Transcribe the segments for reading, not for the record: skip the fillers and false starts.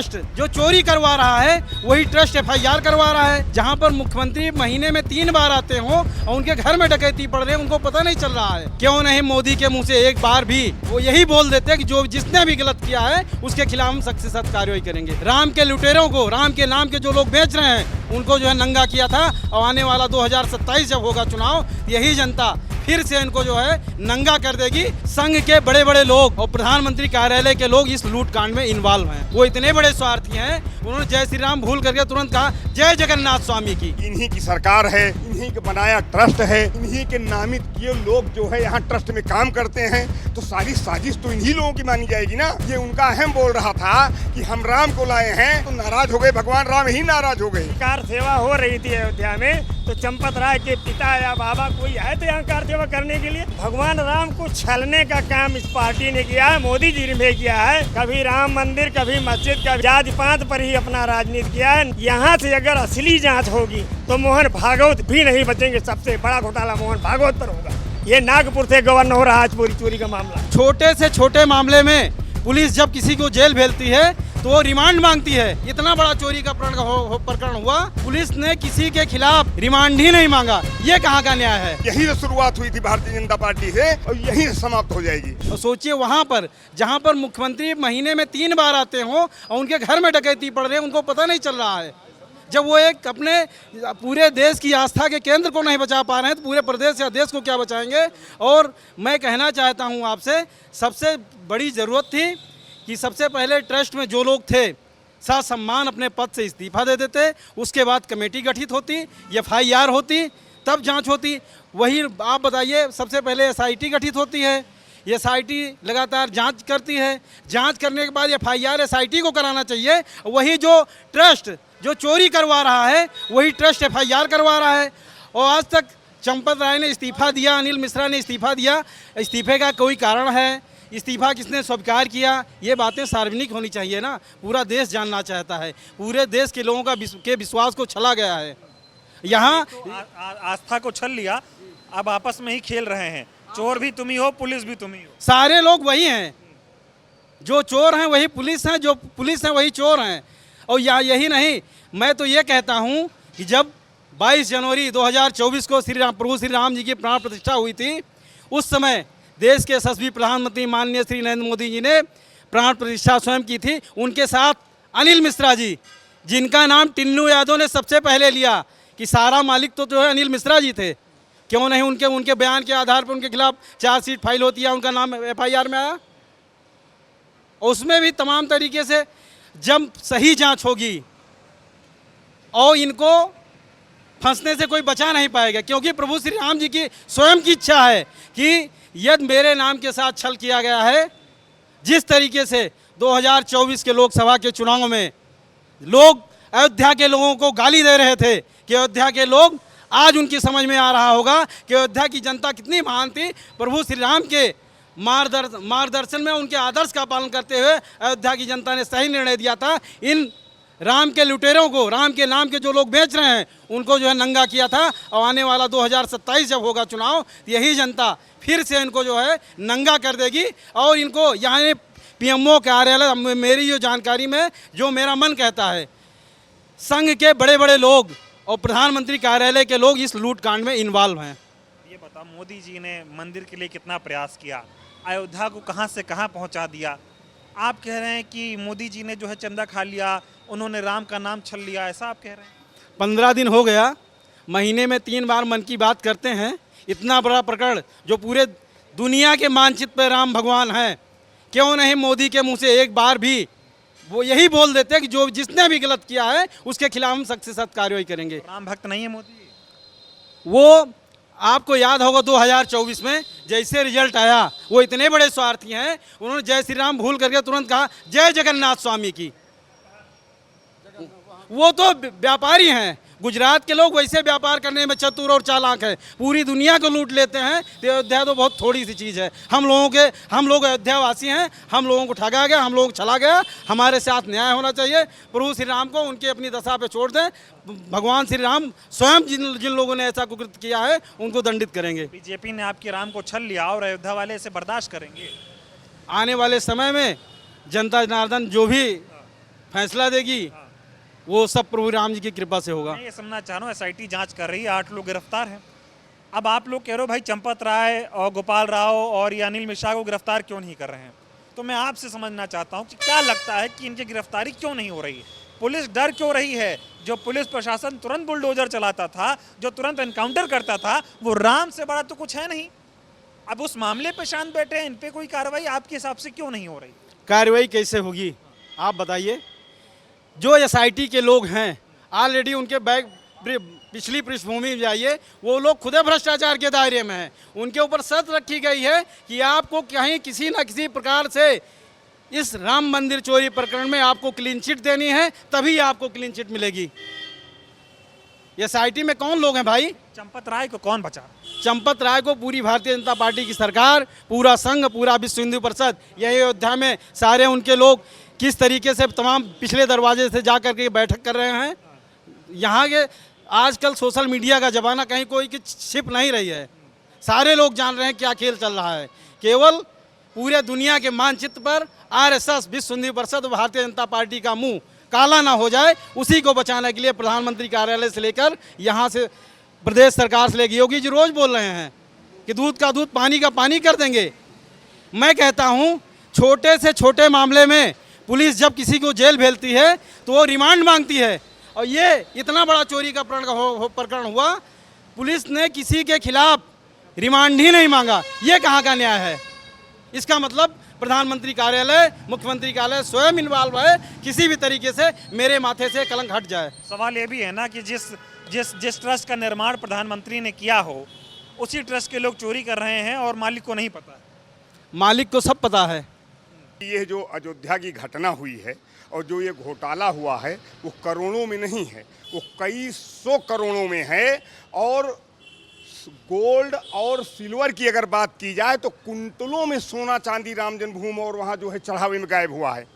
Trust जो चोरी करवा रहा है वही ट्रस्ट FIR करवा रहा है। जहां पर मुख्यमंत्री महीने में 3 बार आते हो और उनके घर में डकैती पड़ रही है, उनको पता नहीं चल रहा है। क्यों नहीं मोदी के मुंह से एक बार भी वो यही बोल देते हैं कि जो जिसने भी गलत किया है उसके खिलाफ हम सख्त से सख्त कार्रवाई करेंगे। राम के लुटेरों को, राम के नाम के जो लोग बेच रहे हैं उनको जो है नंगा किया था, और आने वाला 2027 जब होगा चुनाव, यही जनता फिर से इनको जो है नंगा कर देगी। संघ के बड़े बड़े लोग और प्रधानमंत्री कार्यालय के लोग इस लूट कांड में इन्वॉल्व हैं। वो इतने बड़े स्वार्थी हैं, उन्होंने जय श्री राम भूल करके तुरंत कहा जय जगन्नाथ स्वामी की। इन्हीं की सरकार है, इन्हीं का बनाया ट्रस्ट है, इन्हीं के नामित किए लोग जो है यहाँ ट्रस्ट में काम करते हैं, तो सारी साजिश तो इन्हीं लोगों की मानी जाएगी ना। ये उनका अहम बोल रहा था कि हम राम को लाए हैं, तो नाराज हो गए, भगवान राम ही नाराज हो गए। कार सेवा हो रही थी अयोध्या में, तो चंपत राय के पिता या बाबा कोई आए थे यहाँ कार सेवा करने के लिए। भगवान राम को छलने का काम इस पार्टी ने किया है, मोदी जी ने किया है। कभी राम मंदिर, कभी मस्जिद, कभी जाति पात पर ही अपना राजनीति किया है। यहाँ से अगर असली जांच होगी तो मोहन भागवत भी नहीं बचेंगे। सबसे बड़ा घोटाला मोहन भागवत पर होगा। ये नागपुर से गवर्नर हो रहा है पूरी चोरी का मामला। छोटे से छोटे मामले में पुलिस जब किसी को जेल भेजती है तो वो रिमांड मांगती है। इतना बड़ा चोरी का प्रकरण हुआ, पुलिस ने किसी के खिलाफ रिमांड ही नहीं मांगा। ये कहाँ का न्याय है? यही तो शुरुआत हुई थी भारतीय जनता पार्टी से और यही समाप्त हो जाएगी। और सोचिए वहाँ पर जहाँ पर मुख्यमंत्री महीने में 3 बार आते हो और उनके घर में डकैती पड़ रही है, उनको पता नहीं चल रहा है। जब वो एक अपने पूरे देश की आस्था के केंद्र को नहीं बचा पा रहे हैं तो पूरे प्रदेश या देश को क्या बचाएंगे। और मैं कहना चाहता हूँ आपसे, सबसे बड़ी ज़रूरत थी कि सबसे पहले ट्रस्ट में जो लोग थे सम्मान अपने पद से इस्तीफा दे देते, उसके बाद कमेटी गठित होती, FIR होती, तब जांच होती। वही आप बताइए, सबसे पहले SIT गठित होती है, SIT लगातार जांच करती है, जांच करने के बाद FIR SIT को कराना चाहिए। वही जो ट्रस्ट जो चोरी करवा रहा है वही ट्रस्ट FIR करवा रहा है। और आज तक चंपत राय ने इस्तीफा दिया, अनिल मिश्रा ने इस्तीफा दिया, इस्तीफे का कोई कारण है, इस्तीफा किसने स्वीकार किया, ये बातें सार्वजनिक होनी चाहिए ना। पूरा देश जानना चाहता है, पूरे देश के लोगों के विश्वास को छला गया है। यहाँ तो आस्था को छल लिया, अब आपस में ही खेल रहे हैं। चोर भी तुम ही हो, पुलिस भी तुम ही हो। सारे लोग वही हैं, जो चोर हैं वही पुलिस हैं, जो पुलिस हैं वही चोर हैं। और यही नहीं, मैं तो ये कहता हूँ कि जब 22 जनवरी 2024 को प्रभु श्री राम जी की प्राण प्रतिष्ठा हुई थी, उस समय देश के यशस्वी प्रधानमंत्री माननीय श्री नरेंद्र मोदी जी ने प्राण प्रतिष्ठा स्वयं की थी। उनके साथ अनिल मिश्रा जी, जिनका नाम टिन्नू यादव ने सबसे पहले लिया कि सारा मालिक तो जो है अनिल मिश्रा जी थे। क्यों नहीं उनके बयान के आधार पर उनके खिलाफ चार्जशीट फाइल होती है, उनका नाम FIR में आया। उसमें भी तमाम तरीके से जब सही जांच होगी और इनको फंसने से कोई बचा नहीं पाएगा, क्योंकि प्रभु श्री राम जी की स्वयं की इच्छा है कि यदि मेरे नाम के साथ छल किया गया है, जिस तरीके से 2024 के लोकसभा के चुनाव में लोग अयोध्या के लोगों को गाली दे रहे थे कि अयोध्या के लोग, आज उनकी समझ में आ रहा होगा कि अयोध्या की जनता कितनी महान थी। प्रभु श्री राम के मार्गदर्शन में, उनके आदर्श का पालन करते हुए अयोध्या की जनता ने सही निर्णय दिया था। इन राम के लुटेरों को, राम के नाम के जो लोग बेच रहे हैं उनको जो है नंगा किया था, और आने वाला 2027 जब होगा चुनाव, यही जनता फिर से इनको जो है नंगा कर देगी। और इनको यहाँ PMO कार्यालय, मेरी जो जानकारी में जो मेरा मन कहता है, संघ के बड़े बड़े लोग और प्रधानमंत्री कार्यालय के लोग इस लूट कांड में इन्वॉल्व हैं। ये बता, मोदी जी ने मंदिर के लिए कितना प्रयास किया, अयोध्या को कहां से कहां पहुंचा दिया। आप कह रहे हैं कि मोदी जी ने जो है चंदा खा लिया, उन्होंने राम का नाम छल लिया, ऐसा आप कह रहे हैं? 15 दिन हो गया, महीने में 3 बार मन की बात करते हैं। इतना बड़ा प्रकरण जो पूरे दुनिया के मानचित्र पर राम भगवान हैं, क्यों नहीं मोदी के मुंह से एक बार भी वो यही बोल देते हैं कि जो जिसने भी गलत किया है उसके खिलाफ हम सख्त से सख्त कार्रवाई करेंगे। राम भक्त नहीं है मोदी? वो आपको याद होगा 2024 में जैसे रिजल्ट आया, वो इतने बड़े स्वार्थी हैं, उन्होंने जय श्री राम भूल करके तुरंत कहा जय जगन्नाथ स्वामी की। वो तो व्यापारी हैं, गुजरात के लोग वैसे व्यापार करने में चतुर और चालाक है, पूरी दुनिया को लूट लेते हैं। तो अयोध्या तो बहुत थोड़ी सी चीज़ है। हम लोग अयोध्यावासी हैं, हम लोगों को ठगा गया, हम लोगों को छला गया। हमारे साथ न्याय होना चाहिए। प्रभु श्री राम को उनकी अपनी दशा पे छोड़ दें। भगवान श्री राम स्वयं जिन लोगों ने ऐसा कुकृत किया है उनको दंडित करेंगे। बीजेपी ने आपके राम को छल लिया और अयोध्या वाले इसे बर्दाश्त करेंगे? आने वाले समय में जनता जनार्दन जो भी फैसला देगी वो सब प्रभु राम जी की कृपा से होगा। मैं ये समझना चाह रहा हूँ एसआईटी जांच कर रही है, 8 लोग गिरफ्तार हैं। अब आप लोग कह रहे हो भाई चंपत राय और गोपाल राव और ये अनिल मिश्रा को गिरफ्तार क्यों नहीं कर रहे हैं, तो मैं आपसे समझना चाहता हूँ कि क्या लगता है कि इनकी गिरफ्तारी क्यों नहीं हो रही है? पुलिस डर क्यों रही है? जो पुलिस प्रशासन तुरंत बुलडोजर चलाता था, जो तुरंत एनकाउंटर करता था, वो राम से बड़ा तो कुछ है नहीं। अब उस मामले पे शांत बैठे हैं, इन पे कोई कार्रवाई आपके हिसाब से क्यों नहीं हो रही? कार्रवाई कैसे होगी आप बताइए? जो एसआईटी के लोग हैं ऑलरेडी उनके बैग पिछली पृष्ठभूमि में जाइए, वो लोग खुदे भ्रष्टाचार के दायरे में हैं। उनके ऊपर शर्त रखी गई है कि आपको कहीं किसी न किसी प्रकार से इस राम मंदिर चोरी प्रकरण में आपको क्लीन चिट देनी है, तभी आपको क्लीन चिट मिलेगी। एसआईटी में कौन लोग हैं भाई? चंपत राय को कौन बचा? चंपत राय को पूरी भारतीय जनता पार्टी की सरकार, पूरा संघ, पूरा विश्व हिंदू परिषद, यही अयोध्या में सारे उनके लोग किस तरीके से तमाम पिछले दरवाजे से जा करके बैठक कर रहे हैं। यहाँ के आजकल सोशल मीडिया का ज़माना, कहीं कोई की छिप नहीं रही है, सारे लोग जान रहे हैं क्या खेल चल रहा है। केवल पूरे दुनिया के मानचित्र पर आरएसएस, विश्व हिंदू परिषद और भारतीय जनता पार्टी का मुंह काला ना हो जाए, उसी को बचाने के लिए प्रधानमंत्री कार्यालय से लेकर यहाँ से प्रदेश सरकार से लेकर योगी जी रोज बोल रहे हैं कि दूध का दूध, पानी का पानी कर देंगे। मैं कहता हूँ छोटे से छोटे मामले में पुलिस जब किसी को जेल भेजती है तो वो रिमांड मांगती है, और ये इतना बड़ा चोरी का प्रकरण हुआ, पुलिस ने किसी के खिलाफ रिमांड ही नहीं मांगा। ये कहाँ का न्याय है? इसका मतलब प्रधानमंत्री कार्यालय, मुख्यमंत्री कार्यालय स्वयं इन्वॉल्व है, किसी भी तरीके से मेरे माथे से कलंक हट जाए। सवाल ये भी है ना कि जिस ट्रस्ट का निर्माण प्रधानमंत्री ने किया हो, उसी ट्रस्ट के लोग चोरी कर रहे हैं और मालिक को नहीं पता है। मालिक को सब पता है। ये जो अयोध्या की घटना हुई है और जो ये घोटाला हुआ है वो करोड़ों में नहीं है, वो कई सौ करोड़ों में है। और गोल्ड और सिल्वर की अगर बात की जाए तो कुंतलों में सोना चांदी राम जन्मभूमि और वहाँ जो है चढ़ावे में गायब हुआ है।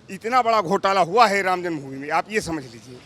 इतना बड़ा घोटाला हुआ है राम जन्मभूमि में, आप ये समझ लीजिए।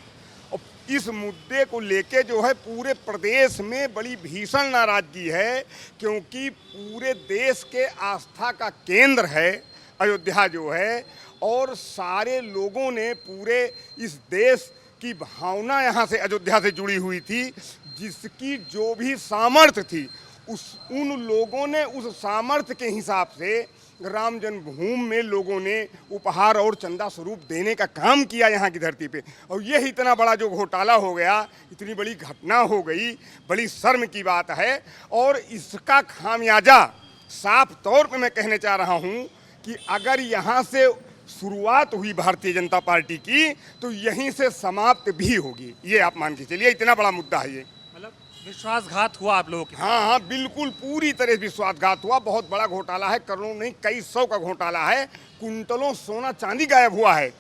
और इस मुद्दे को लेके जो है पूरे प्रदेश में बड़ी भीषण नाराजगी है, क्योंकि पूरे देश के आस्था का केंद्र है अयोध्या जो है, और सारे लोगों ने पूरे इस देश की भावना यहाँ से अयोध्या से जुड़ी हुई थी। जिसकी जो भी सामर्थ्य थी उन लोगों ने उस सामर्थ्य के हिसाब से राम जन्मभूमि में लोगों ने उपहार और चंदा स्वरूप देने का काम किया यहाँ की धरती पे। और ये इतना बड़ा जो घोटाला हो गया, इतनी बड़ी घटना हो गई, बड़ी शर्म की बात है। और इसका खामियाजा साफ तौर पे मैं कहने चाह रहा हूँ कि अगर यहाँ से शुरुआत हुई भारतीय जनता पार्टी की तो यहीं से समाप्त भी होगी। ये आप मान के चलिए, इतना बड़ा मुद्दा है ये। मतलब विश्वासघात हुआ आप लोगों के? हाँ हाँ, बिल्कुल पूरी तरह विश्वासघात हुआ। बहुत बड़ा घोटाला है, करोड़ों नहीं कई सौ का घोटाला है। कुंतलों सोना चांदी गायब हुआ है,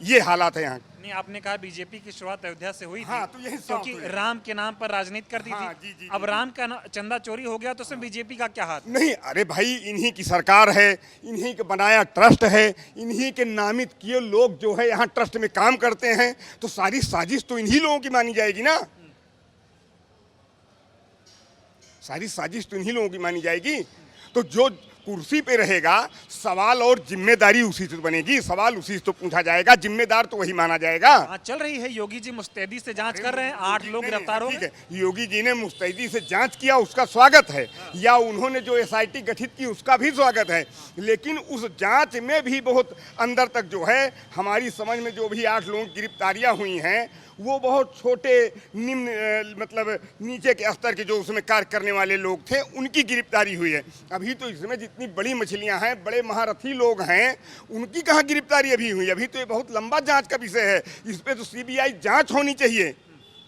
ये हालात है यहाँ। नहीं, आपने कहा बीजेपी की शुरुआत अयोध्या से हुई थी। हाँ, तो यही क्योंकि राम के नाम पर राजनीति कर दी हाँ, थी। जी, अब राम का चंदा चोरी हो गया तो उसमें बीजेपी का क्या हाथ? नहीं, अरे भाई इन्हीं की सरकार है, इन्हीं के बनाया ट्रस्ट है, इन्हीं के नामित किए लोग जो है यहाँ ट्रस्ट में काम करते हैं, तो सारी साजिश तो इन्हीं लोगों की मानी जाएगी ना। सारी साजिश तो इन्हीं लोगों की मानी जाएगी। तो जो कुर्सी पे रहेगा, सवाल और जिम्मेदारी उसी से बनेगी, सवाल उसी से तो पूछा जाएगा, जिम्मेदार तो वही माना जाएगा। चल रही है, योगी जी मुस्तैदी से जांच कर रहे हैं, 8 लोग गिरफ्तार हो गए। योगी जी ने मुस्तैदी से जांच किया, उसका स्वागत है, या उन्होंने जो एसआईटी गठित की उसका भी स्वागत है। लेकिन उस जांच में भी बहुत अंदर तक जो है हमारी समझ में जो भी 8 लोगों की गिरफ्तारियां हुई हैं वो बहुत छोटे निम्न मतलब नीचे के स्तर के जो उसमें कार्य करने वाले लोग थे उनकी गिरफ्तारी हुई है। अभी तो इसमें जितनी बड़ी मछलियां हैं, बड़े महारथी लोग हैं, उनकी कहाँ गिरफ्तारी अभी हुई? अभी तो ये बहुत लंबा जांच का विषय है, इस पे तो सीबीआई जांच होनी चाहिए,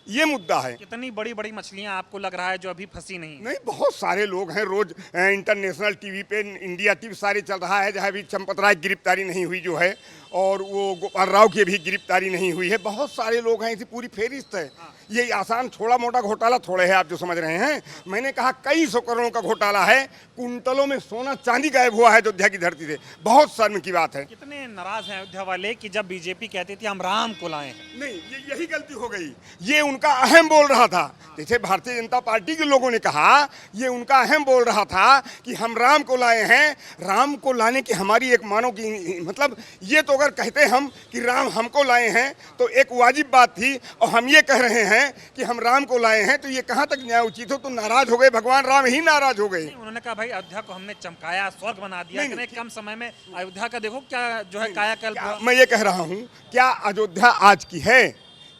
ये मुद्दा है। कितनी बड़ी बड़ी मछलियां आपको लग रहा है जो अभी फंसी नहीं? नहीं, बहुत सारे लोग हैं, रोज इंटरनेशनल टीवी पे, इंडिया टीवी सारे चल रहा है, जहाँ भी चंपत राय की गिरफ्तारी नहीं हुई जो है, और वो गोपाल राव की भी गिरफ्तारी नहीं हुई है। बहुत सारे लोग हैं, इसी पूरी फेरिस्त है। ये आसान छोटा मोटा घोटाला थोड़े है आप जो समझ रहे हैं। मैंने कहा कई सौ करोड़ का घोटाला है, कुंतलों में सोना चांदी गायब हुआ है अयोध्या की धरती से। बहुत शर्म की बात है। कितने नाराज हैं अयोध्या वाले कि जब बीजेपी कहती थी हम राम को लाए हैं? नहीं, यही गलती हो गई। ये उनका अहम बोल रहा था, जैसे भारतीय जनता पार्टी के लोगों ने कहा, ये उनका अहम बोल रहा था कि हम राम को लाए हैं। राम को लाने की हमारी एक मानो की मतलब ये तो अगर अगर कहते हम कि राम हमको लाए हैं तो एक वाजिब बात थी, और हम ये कह रहे हैं कि हम राम को लाए हैं, तो ये कहाँ तक न्याय उचित हो? तो नाराज हो गए, भगवान राम ही नाराज हो गए। उन्होंने कहा भाई अयोध्या को हमने चमकाया, स्वर्ग बना दिया, इतने कम समय में अयोध्या का देखो क्या जो है कायाकल्प। मैं ये कह रहा हूँ, क्या अयोध्या आज की है?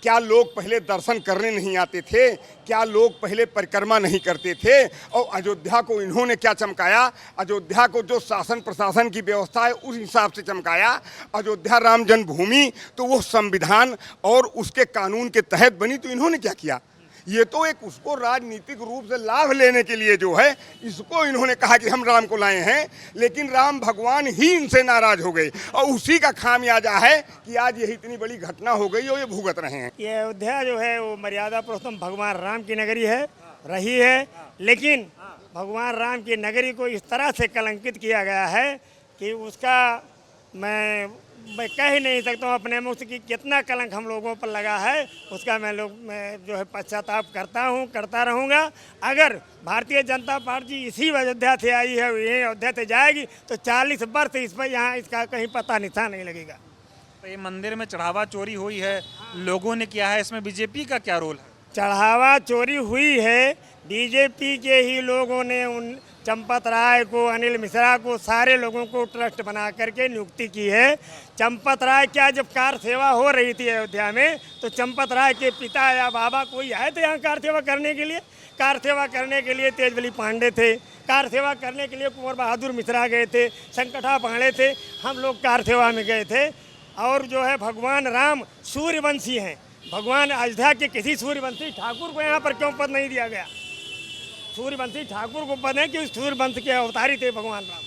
क्या लोग पहले दर्शन करने नहीं आते थे? क्या लोग पहले परिक्रमा नहीं करते थे? और अयोध्या को इन्होंने क्या चमकाया? अयोध्या को जो शासन प्रशासन की व्यवस्था है उस हिसाब से चमकाया। अयोध्या राम जन्मभूमि तो वो संविधान और उसके कानून के तहत बनी, तो इन्होंने क्या किया? ये तो एक उसको राजनीतिक रूप से लाभ लेने के लिए जो है, इसको इन्होंने कहा कि हम राम को लाए हैं, लेकिन राम भगवान ही इनसे नाराज हो गए, और उसी का खामियाजा है कि आज यही इतनी बड़ी घटना हो गई और ये भुगत रहे हैं। ये अयोध्या जो है वो मर्यादा पुरुषोत्तम भगवान राम की नगरी है, रही है, लेकिन भगवान राम की नगरी को इस तरह से कलंकित किया गया है कि उसका मैं कह ही नहीं सकता हूँ अपने मुँह से कि कितना कलंक हम लोगों पर लगा है। उसका मैं जो है पश्चाताप करता हूँ, करता रहूँगा। अगर भारतीय जनता पार्टी इसी अयोध्या से आई है, यही अयोध्या से जाएगी, तो 40 वर्ष इस पर यहाँ इसका कहीं पता निशान नहीं लगेगा। तो ये मंदिर में चढ़ावा चोरी हुई है, लोगों ने किया है, इसमें बीजेपी का क्या रोल है? चढ़ावा चोरी हुई है, बीजेपी के ही लोगों ने उन चंपत राय को, अनिल मिश्रा को, सारे लोगों को ट्रस्ट बना करके नियुक्ति की है। चंपत राय क्या, जब कार सेवा हो रही थी अयोध्या में, तो चंपत राय के पिता या बाबा कोई आए थे यहाँ कार सेवा करने के लिए? कार सेवा करने के लिए तेजबली पांडे थे, कार सेवा करने के लिए कुंवर बहादुर मिश्रा गए थे, संकटा पांडे थे, हम लोग कार सेवा में गए थे। और जो है भगवान राम सूर्यवंशी हैं, भगवान अयोध्या के किसी सूर्यवंशी ठाकुर को यहाँ पर क्यों पद नहीं दिया गया? सूर्यवंशी ठाकुर को पद है कि सूर्यवंश के अवतारी थे भगवान राम।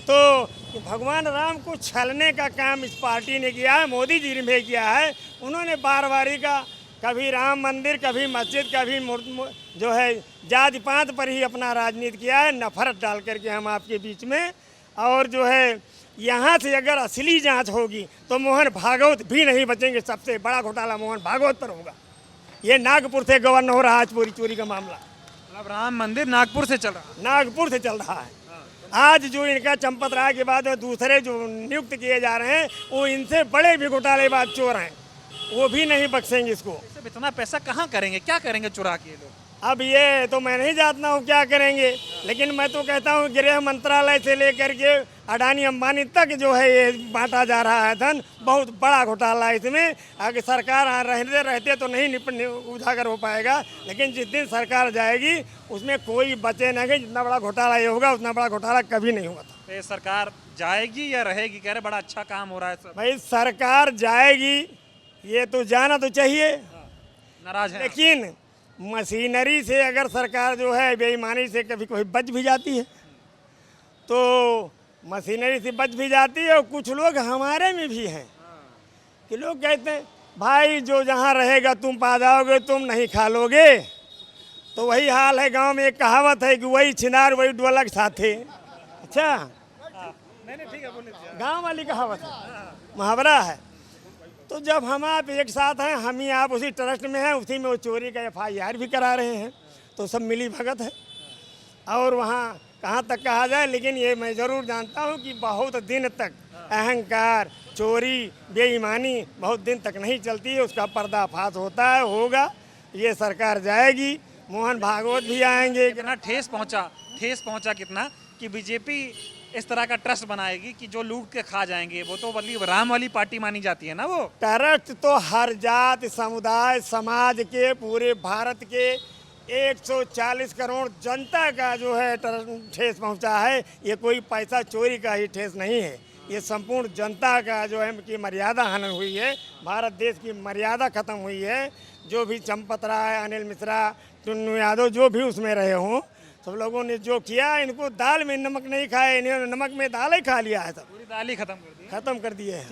तो भगवान राम को छलने का काम इस पार्टी ने किया है, मोदी जी ने भी किया है। उन्होंने बार-बारी का कभी राम मंदिर, कभी मस्जिद, कभी जो है जाति पात पर ही अपना राजनीति किया है, नफरत डाल करके हम आपके बीच में। और जो है यहाँ से अगर असली जांच होगी तो मोहन भागवत भी नहीं बचेंगे। सबसे बड़ा घोटाला मोहन भागवत पर होगा। ये नागपुर से गवर्न हो रहा है आज पूरी चोरी का मामला। मतलब राम मंदिर नागपुर से चल रहा है? नागपुर से चल रहा है। आज जो इनका चंपत राय के बाद दूसरे जो नियुक्त किए जा रहे हैं, वो इनसे बड़े भी घोटालेबाज चोर हैं, वो भी नहीं बख्शेंगे इसको। इतना पैसा कहाँ करेंगे, क्या करेंगे चुरा के लोग? अब ये तो मैं नहीं जानता हूँ क्या करेंगे, लेकिन मैं तो कहता हूँ गृह मंत्रालय से लेकर के अडानी अंबानी तक जो है ये बांटा जा रहा है धन। बहुत बड़ा घोटाला है इसमें। अगर सरकार रहते तो नहीं उजागर हो पाएगा, लेकिन जिस दिन सरकार जाएगी उसमें कोई बचे नहीं। जितना बड़ा घोटाला ये होगा उतना बड़ा घोटाला कभी नहीं हुआ था। ये सरकार जाएगी या रहेगी? कह रहे बड़ा अच्छा काम हो रहा है सब। भाई सरकार जाएगी, ये तो जाना तो चाहिए, नाराज है, लेकिन मशीनरी से अगर सरकार जो है बेईमानी से कभी कोई बच भी जाती है, तो मशीनरी से बच भी जाती है। और कुछ लोग हमारे में भी हैं कि लोग कहते हैं भाई जो जहाँ रहेगा तुम पा जाओगे, तुम नहीं खा लोगे। तो वही हाल है। गांव में एक कहावत है कि वही छिनार वही ढोलक साथे। अच्छा, नहीं ठीक है, बोलिए। गांव वाली कहावत है, मुहावरा है। तो जब हम आप एक साथ हैं, हम ही आप उसी ट्रस्ट में हैं, उसी में वो चोरी का FIR भी करा रहे हैं, तो सब मिली भगत है। और वहाँ कहाँ तक कहा जाए, लेकिन ये मैं ज़रूर जानता हूँ कि बहुत दिन तक अहंकार, चोरी, बेईमानी बहुत दिन तक नहीं चलती है। उसका पर्दाफाश होता है, होगा। ये सरकार जाएगी, मोहन भागवत भी आएंगे। कितना ठेस पहुंचा कितना कि बीजेपी इस तरह का ट्रस्ट बनाएगी कि जो लूट के खा जाएंगे। वो तो मतलब राम वाली पार्टी मानी जाती है ना। वो ट्रस्ट तो हर जात, समुदाय, समाज के, पूरे भारत के 140 करोड़ जनता का जो है ठेस पहुंचा है। ये कोई पैसा चोरी का ही ठेस नहीं है, ये संपूर्ण जनता का जो है कि मर्यादा हनन हुई है। भारत देश की मर्यादा खत्म हुई है। जो भी चंपत राय, अनिल मिश्रा, टुन्नू यादव जो भी उसमें रहे हों, सब लोगों ने जो किया, इनको दाल में नमक नहीं खाए, इन्होंने नमक में दाल ही खा लिया है। सब पूरी दाल ही खत्म कर दी खत्म कर दिए हैं।